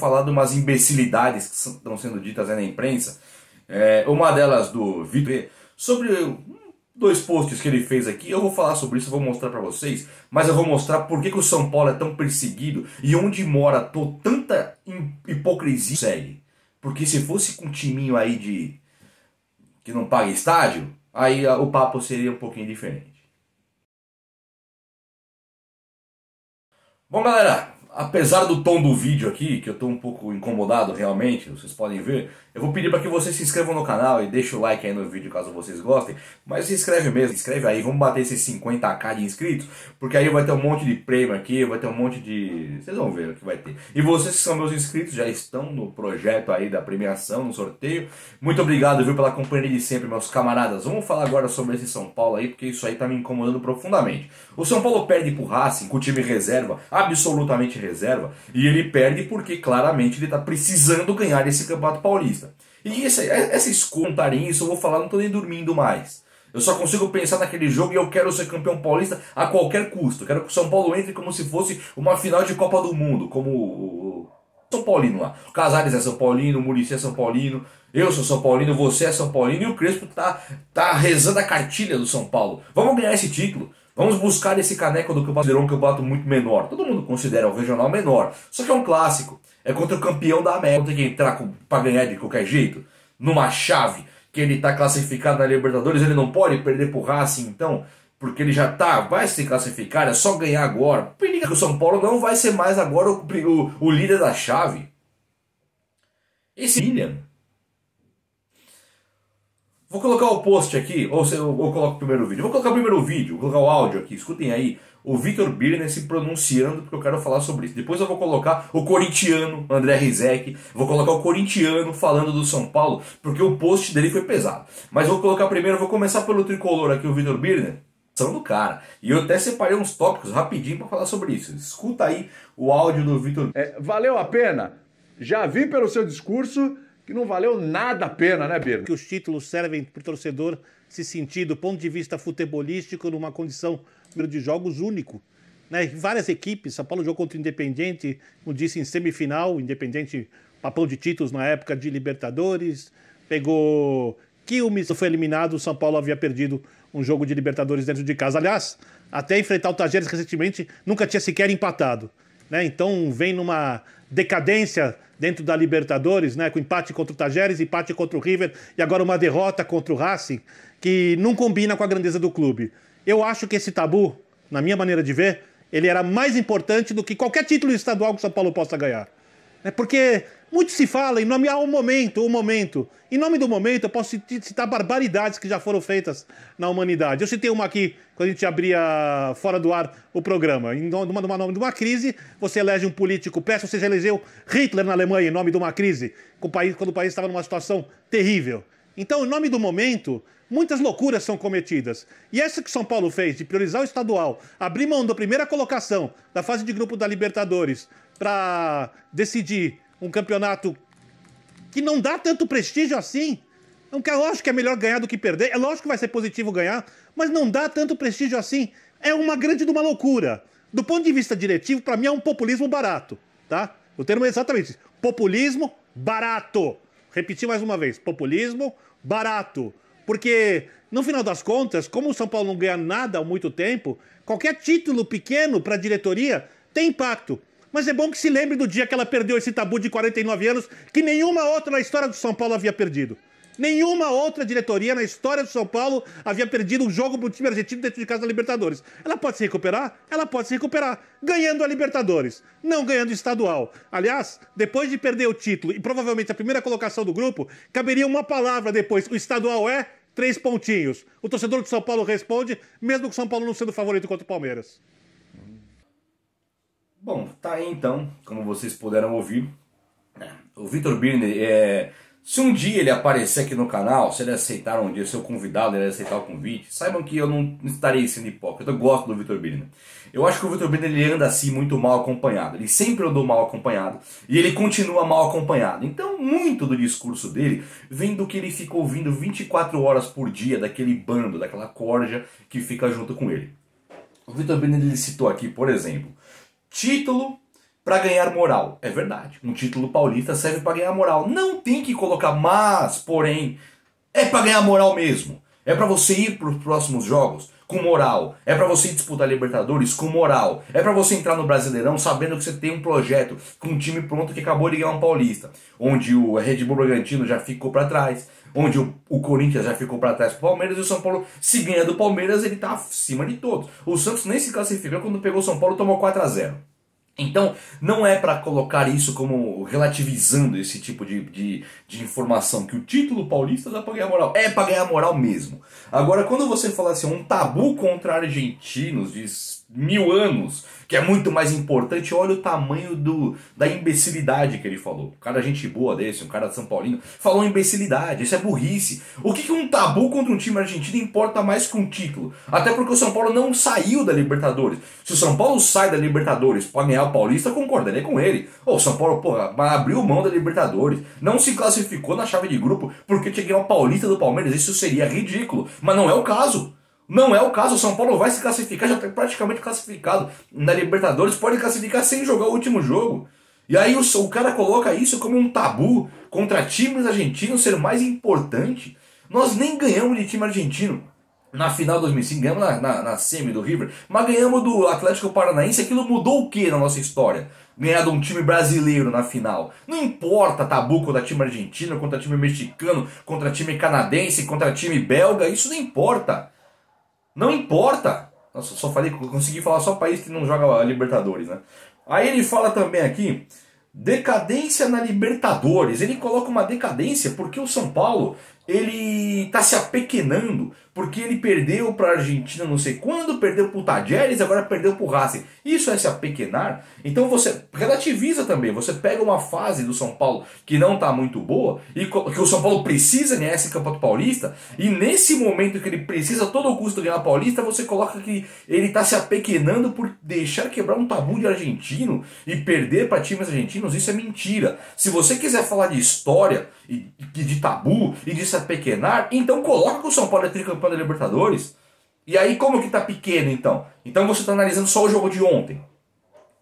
falar de umas imbecilidades que estão sendo ditas aí na imprensa. Uma delas do Vitor, sobre dois posts que ele fez aqui. Eu vou falar sobre isso, eu vou mostrar pra vocês, mas eu vou mostrar por que o São Paulo é tão perseguido e onde mora tanta hipocrisia. Segue. Porque se fosse com um timinho aí que não paga estádio, aí o papo seria um pouquinho diferente. Bom, galera, apesar do tom do vídeo aqui, que eu tô um pouco incomodado realmente, vocês podem ver, eu vou pedir para que vocês se inscrevam no canal e deixem o like aí no vídeo caso vocês gostem, mas se inscreve mesmo, se inscreve aí, vamos bater esses 50k de inscritos, porque aí vai ter um monte de prêmio aqui, vai ter um monte de... vocês vão ver o que vai ter. E vocês que são meus inscritos já estão no projeto aí da premiação, no sorteio. Muito obrigado, viu, pela companhia de sempre, meus camaradas. Vamos falar agora sobre esse São Paulo aí, porque isso aí tá me incomodando profundamente. O São Paulo perde pro Racing, com o time reserva, absolutamente reserva, e ele perde porque claramente ele tá precisando ganhar esse Campeonato Paulista. E essa escontarem isso, eu vou falar, não tô nem dormindo mais. Eu só consigo pensar naquele jogo e eu quero ser campeão paulista a qualquer custo. Eu quero que o São Paulo entre como se fosse uma final de Copa do Mundo, como o São Paulino lá. O Casares é São Paulino, o Muricy é São Paulino, eu sou São Paulino, você é São Paulino e o Crespo tá rezando a cartilha do São Paulo. Vamos ganhar esse título. Vamos buscar esse caneco do Campeonato Brasileiro, um campeonato muito menor. Todo mundo considera o regional menor. Só que é um clássico. É contra o campeão da América. Tem que entrar pra ganhar de qualquer jeito. Numa chave que ele tá classificado na Libertadores, ele não pode perder pro Racing, então, porque ele já vai se classificar, é só ganhar agora. Periga que o São Paulo não vai ser mais agora o líder da chave. Esse William... Vou colocar o post aqui, ou eu coloco o primeiro vídeo. Vou colocar o primeiro vídeo, vou colocar o áudio aqui, escutem aí. O Vitor Birner se pronunciando, porque eu quero falar sobre isso. Depois eu vou colocar o corintiano, André Rizek. Vou colocar o corintiano falando do São Paulo, porque o post dele foi pesado. Mas vou colocar primeiro, vou começar pelo tricolor aqui, o Vitor Birner. São do cara. E eu até separei uns tópicos rapidinho para falar sobre isso. Escuta aí o áudio do Vitor. Valeu a pena? Já vi pelo seu discurso que não valeu nada a pena, né, Birner? Que os títulos servem para o torcedor se sentir, do ponto de vista futebolístico, numa condição de jogos único. Né? Várias equipes, São Paulo jogou contra o Independiente, como disse, em semifinal, Independiente, papão de títulos na época de Libertadores, pegou Quilmes, foi eliminado, o São Paulo havia perdido um jogo de Libertadores dentro de casa. Aliás, até enfrentar o Tajeres recentemente, nunca tinha sequer empatado. Né? Então vem numa decadência dentro da Libertadores, né? Com empate contra o Tajeres, empate contra o River e agora uma derrota contra o Racing, que não combina com a grandeza do clube. Eu acho que esse tabu, na minha maneira de ver, ele era mais importante do que qualquer título estadual que o São Paulo possa ganhar. Porque muito se fala em nome ao momento, o momento. Em nome do momento, eu posso citar barbaridades que já foram feitas na humanidade. Eu citei uma aqui, quando a gente abria fora do ar o programa. Em nome de uma crise, você elege um político péssimo, você já elegeu Hitler na Alemanha em nome de uma crise, quando o país estava numa situação terrível. Então, em nome do momento, muitas loucuras são cometidas. E essa que São Paulo fez, de priorizar o estadual, abrir mão da primeira colocação da fase de grupo da Libertadores para decidir um campeonato que não dá tanto prestígio assim. É lógico que é melhor ganhar do que perder, é lógico que vai ser positivo ganhar, mas não dá tanto prestígio assim. É uma grande de uma loucura. Do ponto de vista diretivo, para mim é um populismo barato, tá? O termo é exatamente isso. Populismo barato. Repetir mais uma vez, populismo barato. Porque, no final das contas, como o São Paulo não ganha nada há muito tempo, qualquer título pequeno para a diretoria tem impacto. Mas é bom que se lembre do dia que ela perdeu esse tabu de 49 anos, que nenhuma outra na história do São Paulo havia perdido. Nenhuma outra diretoria na história do São Paulo havia perdido um jogo para o time argentino dentro de casa da Libertadores. Ela pode se recuperar? Ela pode se recuperar ganhando a Libertadores, não ganhando o estadual. Aliás, depois de perder o título e provavelmente a primeira colocação do grupo, caberia uma palavra depois. O estadual é 3 pontinhos. O torcedor do São Paulo responde, mesmo com o São Paulo não sendo favorito contra o Palmeiras. Bom, tá aí então, como vocês puderam ouvir. O Vitor Birner, se um dia ele aparecer aqui no canal, se ele aceitar um dia ser o convidado, ele aceitar o convite, saibam que eu não estarei sendo hipócrita, eu gosto do Vitor Birner. Eu acho que o Vitor Birner ele anda assim muito mal acompanhado, ele sempre andou mal acompanhado e ele continua mal acompanhado. Então muito do discurso dele vem do que ele fica ouvindo 24 horas por dia daquele bando, daquela corja que fica junto com ele. O Vitor Birner ele citou aqui, por exemplo, título para ganhar moral. É verdade, um título paulista serve para ganhar moral. Não tem que colocar mas, porém, é para ganhar moral mesmo. É para você ir para os próximos jogos com moral. É para você disputar Libertadores com moral. É para você entrar no Brasileirão sabendo que você tem um projeto com um time pronto que acabou de ganhar um Paulista, onde o Red Bull Bragantino já ficou para trás, onde o Corinthians já ficou para trás pro Palmeiras, e o São Paulo, se ganha do Palmeiras, ele tá acima de todos. O Santos nem se classificou, quando pegou o São Paulo, tomou 4-0. Então, não é para colocar isso como relativizando esse tipo de informação, que o título paulista dá para ganhar moral. É para ganhar moral mesmo. Agora, quando você fala assim, um tabu contra argentinos de 1000 anos, que é muito mais importante, olha o tamanho da imbecilidade que ele falou. Um cara gente boa desse, um cara de São Paulino, falou imbecilidade, isso é burrice. O que um tabu contra um time argentino importa mais que um título? Até porque o São Paulo não saiu da Libertadores. Se o São Paulo sai da Libertadores para ganhar o Paulista, eu concordaria com ele. O São Paulo, porra, abriu mão da Libertadores, não se classificou na chave de grupo porque tinha que ganhar o Paulista do Palmeiras, isso seria ridículo. Mas não é o caso. Não é o caso, o São Paulo vai se classificar, já está praticamente classificado na Libertadores, pode classificar sem jogar o último jogo. E aí o cara coloca isso como um tabu contra times argentinos ser mais importante. Nós nem ganhamos de time argentino na final de 2005, ganhamos na semi do River, mas ganhamos do Atlético Paranaense. Aquilo mudou o que na nossa história? Ganhar de um time brasileiro na final. Não importa tabu contra time argentino, contra time mexicano, contra time canadense, contra time belga, isso não importa. Não importa. Nossa, só falei, consegui falar só país que não joga a Libertadores, né? Aí ele fala também aqui, decadência na Libertadores. Ele coloca uma decadência porque o São Paulo, ele tá se apequenando, porque ele perdeu para a Argentina não sei quando, perdeu para o Tajeres, agora perdeu para o Racing. Isso é se apequenar? Então você relativiza também, você pega uma fase do São Paulo que não está muito boa, e que o São Paulo precisa ganhar esse Campeonato Paulista, e nesse momento que ele precisa a todo custo ganhar a Paulista, você coloca que ele está se apequenando por deixar quebrar um tabu de argentino e perder para times argentinos. Isso é mentira. Se você quiser falar de história, e de tabu, e de se apequenar, então coloca que o São Paulo é tricampeão da Libertadores. E aí como que tá pequeno então? Então você tá analisando só o jogo de ontem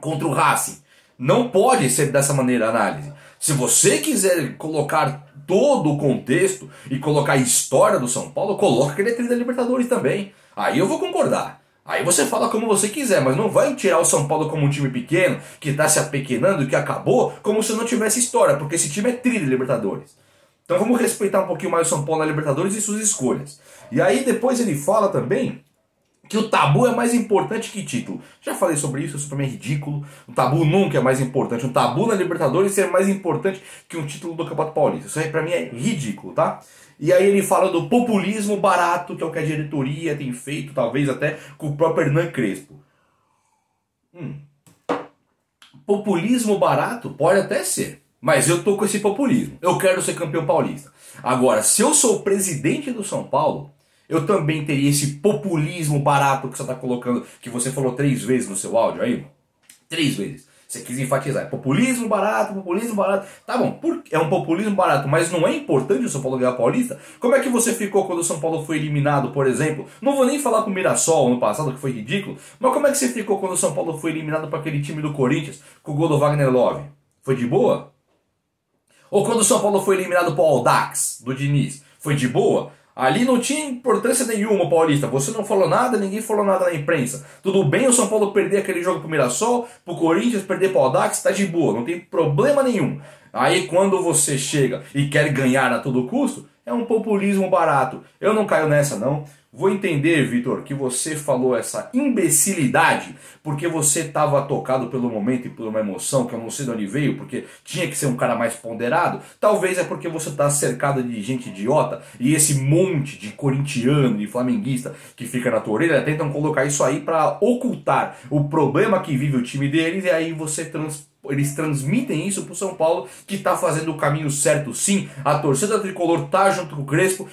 contra o Racing. Não pode ser dessa maneira a análise. Se você quiser colocar todo o contexto e colocar a história do São Paulo, coloca que ele é tri da Libertadores também. Aí eu vou concordar. Aí você fala como você quiser, mas não vai tirar o São Paulo como um time pequeno, que está se apequenando e que acabou, como se não tivesse história, porque esse time é tri de Libertadores. Então vamos respeitar um pouquinho mais o São Paulo na Libertadores e suas escolhas. E aí depois ele fala também que o tabu é mais importante que título. Já falei sobre isso pra mim é ridículo. O tabu nunca é mais importante. Um tabu na Libertadores é mais importante que um título do Campeonato Paulista. Isso aí pra mim é ridículo, tá? E aí ele fala do populismo barato, que é o que a diretoria tem feito, talvez até com o próprio Hernan Crespo. Populismo barato pode até ser, mas eu tô com esse populismo. Eu quero ser campeão paulista. Agora, se eu sou o presidente do São Paulo, eu também teria esse populismo barato que você está colocando, que você falou 3 vezes no seu áudio aí. 3 vezes. Você quis enfatizar. Populismo barato, populismo barato. Tá bom, é um populismo barato, mas não é importante o São Paulo ganhar a Paulista? Como é que você ficou quando o São Paulo foi eliminado, por exemplo? Não vou nem falar com o Mirassol no passado, que foi ridículo, mas como é que você ficou quando o São Paulo foi eliminado para aquele time do Corinthians, com o gol do Wagner Love? Foi de boa? Ou quando o São Paulo foi eliminado para o Audax, do Diniz? Foi de boa? Ali não tinha importância nenhuma, Paulista. Você não falou nada, ninguém falou nada na imprensa. Tudo bem o São Paulo perder aquele jogo pro Mirassol, pro Corinthians, perder pro Audax, tá de boa, não tem problema nenhum. Aí quando você chega e quer ganhar a todo custo, é um populismo barato. Eu não caio nessa não. Vou entender, Vitor, que você falou essa imbecilidade porque você estava tocado pelo momento e por uma emoção que eu não sei de onde veio, porque tinha que ser um cara mais ponderado. Talvez é porque você está cercado de gente idiota e esse monte de corintiano e flamenguista que fica na tua orelha tentam colocar isso aí para ocultar o problema que vive o time deles, e aí eles transmitem isso pro São Paulo, que tá fazendo o caminho certo sim. A torcida tricolor tá junto com o Crespo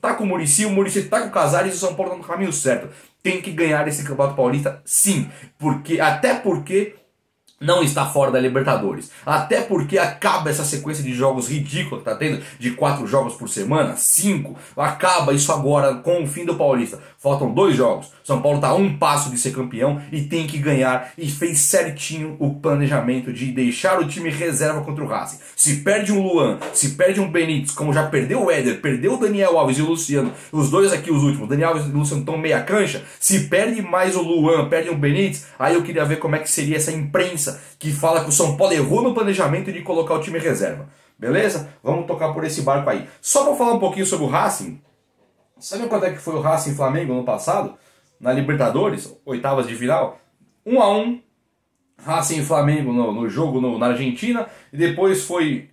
tá com o Muricy tá com o Casares, e o São Paulo tá no caminho certo. Tem que ganhar esse Campeonato Paulista sim, até porque não está fora da Libertadores. Até porque acaba essa sequência de jogos ridícula que tá tendo, de 4 jogos por semana, 5. Acaba isso agora com o fim do Paulista. Faltam 2 jogos. São Paulo está a um passo de ser campeão e tem que ganhar. E fez certinho o planejamento de deixar o time reserva contra o Racing. Se perde um Luan, se perde um Benítez, como já perdeu o Éder, perdeu o Daniel Alves e o Luciano, os dois aqui, os últimos, Daniel Alves e o Luciano estão meia cancha. Se perde mais o Luan, perde um Benítez, aí eu queria ver como é que seria essa imprensa que fala que o São Paulo errou no planejamento de colocar o time reserva. Beleza? Vamos tocar por esse barco aí. Só para falar um pouquinho sobre o Racing. Sabe quanto é que foi o Racing Flamengo no passado? Na Libertadores, oitavas de final? 1-1. Racing e Flamengo no jogo na Argentina. E depois foi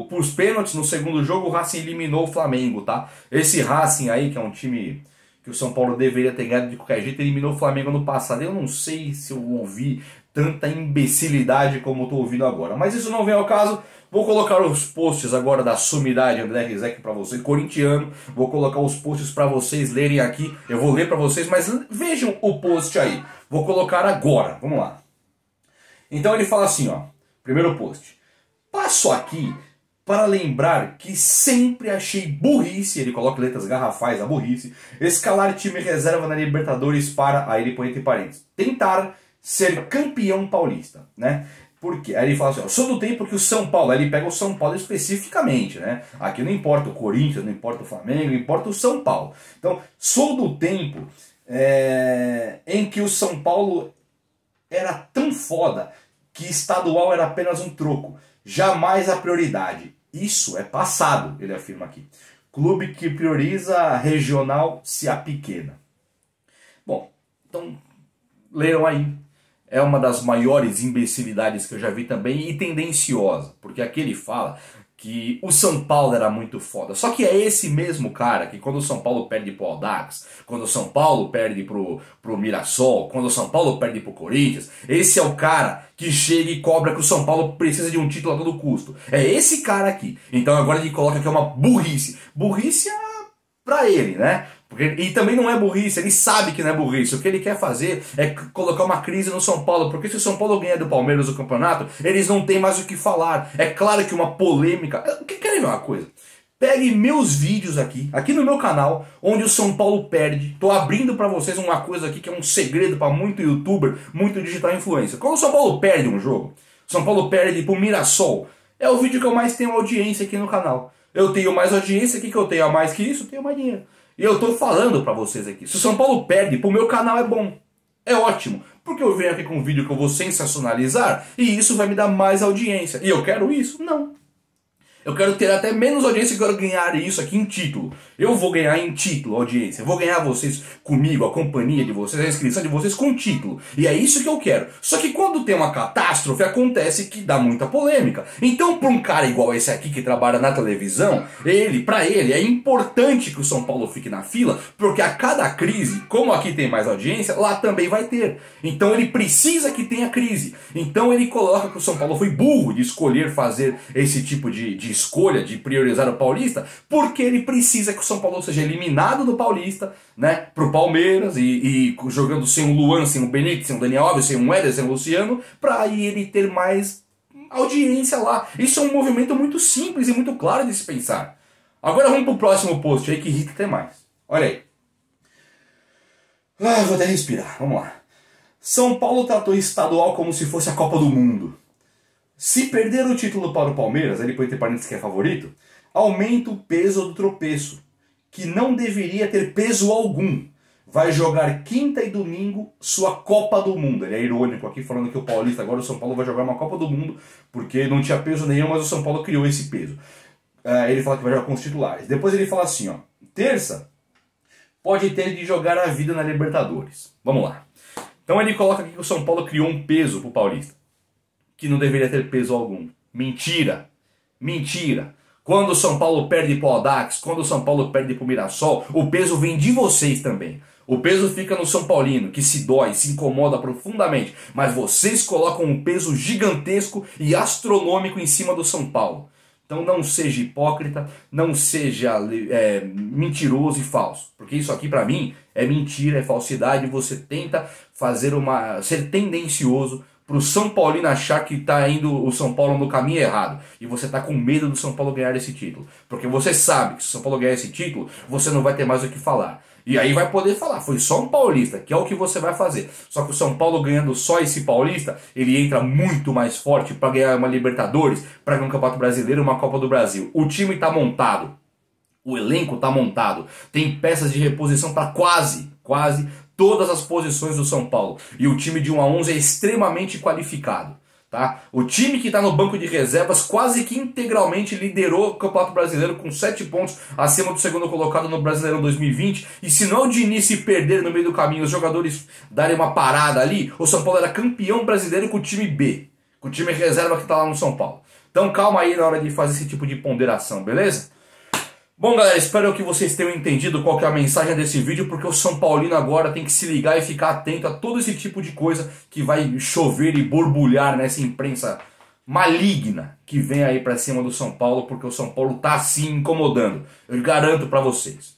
por os pênaltis. No segundo jogo o Racing eliminou o Flamengo, tá? Esse Racing aí, que é um time que o São Paulo deveria ter ganhado de qualquer jeito, eliminou o Flamengo no passado. Eu não sei se eu ouvi tanta imbecilidade como eu estou ouvindo agora. Mas isso não vem ao caso. Vou colocar os posts agora da sumidade André Rizek para você, corintiano. Vou colocar os posts para vocês lerem aqui. Eu vou ler para vocês, mas vejam o post aí. Vou colocar agora. Vamos lá. Então ele fala assim, ó. Primeiro post. Passo aqui para lembrar que sempre achei burrice, ele coloca letras garrafais a burrice, escalar time reserva na Libertadores para, aí ele põe entre parênteses, tentar ser campeão paulista, né? Porque aí ele fala assim, ó, sou do tempo que o São Paulo, aí ele pega o São Paulo especificamente, né? Aqui não importa o Corinthians, não importa o Flamengo, não importa o São Paulo. Então, sou do tempo em que o São Paulo era tão foda que estadual era apenas um troco, jamais a prioridade. Isso é passado, ele afirma aqui. Clube que prioriza regional se apequena. Bom, então, leiam aí. É uma das maiores imbecilidades que eu já vi também e tendenciosa. Porque aqui ele fala que o São Paulo era muito foda. Só que é esse mesmo cara que quando o São Paulo perde pro Audax, quando o São Paulo perde pro Mirassol, quando o São Paulo perde pro Corinthians, esse é o cara que chega e cobra que o São Paulo precisa de um título a todo custo. É esse cara aqui. Então agora ele coloca que é uma burrice. Burrice pra ele, né? E também não é burrice, ele sabe que não é burrice. O que ele quer fazer é colocar uma crise no São Paulo, porque se o São Paulo ganhar do Palmeiras o campeonato, eles não têm mais o que falar. É claro que uma polêmica... Querem ver uma coisa? Pegue meus vídeos aqui no meu canal, onde o São Paulo perde. Tô abrindo pra vocês uma coisa aqui que é um segredo pra muito youtuber, muito digital influencer. Quando o São Paulo perde um jogo, o São Paulo perde pro Mirassol, é o vídeo que eu mais tenho audiência aqui no canal. Eu tenho mais audiência, o que eu tenho a mais que isso? Eu tenho mais dinheiro. E eu tô falando pra vocês aqui, se o São Paulo perde, pro meu canal é bom, é ótimo, porque eu venho aqui com um vídeo que eu vou sensacionalizar e isso vai me dar mais audiência. E eu quero isso? Não. Eu quero ter até menos audiência, eu quero ganhar isso aqui em título. Eu vou ganhar em título, audiência. Eu vou ganhar vocês comigo, a companhia de vocês, a inscrição de vocês com título. E é isso que eu quero. Só que quando tem uma catástrofe, acontece que dá muita polêmica. Então, para um cara igual esse aqui que trabalha na televisão, pra ele é importante que o São Paulo fique na fila, porque a cada crise, como aqui tem mais audiência, lá também vai ter. Então ele precisa que tenha crise. Então ele coloca que o São Paulo foi burro de escolher fazer esse tipo de escolha, de priorizar o Paulista, porque ele precisa que o São Paulo seja eliminado do Paulista, né, pro Palmeiras, e jogando sem o Luan, sem o Benítez, sem o Daniel Alves, sem o Éder, sem o Luciano, para aí ele ter mais audiência lá. Isso é um movimento muito simples e muito claro de se pensar. Agora vamos pro próximo post aí que irrita até mais. Olha aí. Vou até respirar, vamos lá. São Paulo tratou estadual como se fosse a Copa do Mundo. Se perder o título para o Palmeiras, ele põe entre parênteses que é favorito, aumenta o peso do tropeço, que não deveria ter peso algum. Vai jogar quinta e domingo sua Copa do Mundo. Ele é irônico aqui falando que o Paulista, agora o São Paulo vai jogar uma Copa do Mundo, porque não tinha peso nenhum, mas o São Paulo criou esse peso. Ele fala que vai jogar com os titulares. Depois ele fala assim, ó, terça, pode ter de jogar a vida na Libertadores. Vamos lá. Então ele coloca aqui que o São Paulo criou um peso pro Paulista, que não deveria ter peso algum. Mentira. Mentira. Quando o São Paulo perde pro Audax, quando o São Paulo perde pro Mirassol, o peso vem de vocês também. O peso fica no São Paulino, que se dói, se incomoda profundamente. Mas vocês colocam um peso gigantesco e astronômico em cima do São Paulo. Então não seja hipócrita, não seja mentiroso e falso. Porque isso aqui pra mim é mentira, é falsidade. Você tenta ser tendencioso pro São Paulino achar que tá indo o São Paulo no caminho errado. E você tá com medo do São Paulo ganhar esse título. Porque você sabe que se o São Paulo ganhar esse título, você não vai ter mais o que falar. E aí vai poder falar, foi só um paulista, que é o que você vai fazer. Só que o São Paulo ganhando só esse paulista, ele entra muito mais forte para ganhar uma Libertadores, para ganhar um Campeonato Brasileiro e uma Copa do Brasil. O time tá montado, o elenco tá montado, tem peças de reposição para quase todas as posições do São Paulo. E o time de 1 a 11 é extremamente qualificado. Tá? O time que está no banco de reservas quase que integralmente liderou o Campeonato Brasileiro com 7 pontos acima do segundo colocado no Brasileirão 2020. E se não de início perder no meio do caminho, os jogadores darem uma parada ali, o São Paulo era campeão brasileiro com o time B, com o time reserva que está lá no São Paulo. Então calma aí na hora de fazer esse tipo de ponderação, beleza? Bom, galera, espero que vocês tenham entendido qual que é a mensagem desse vídeo, porque o São Paulino agora tem que se ligar e ficar atento a todo esse tipo de coisa que vai chover e borbulhar nessa imprensa maligna que vem aí pra cima do São Paulo, porque o São Paulo tá sim incomodando. Eu garanto pra vocês.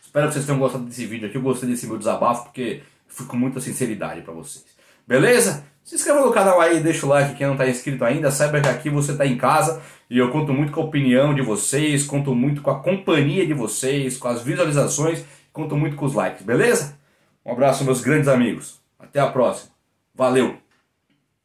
Espero que vocês tenham gostado desse vídeo aqui. Eu gostei desse meu desabafo, porque fui com muita sinceridade pra vocês. Beleza? Se inscreva no canal aí, deixa o like quem não está inscrito ainda. Saiba que aqui você está em casa e eu conto muito com a opinião de vocês, conto muito com a companhia de vocês, com as visualizações, conto muito com os likes, beleza? Um abraço, meus grandes amigos. Até a próxima. Valeu!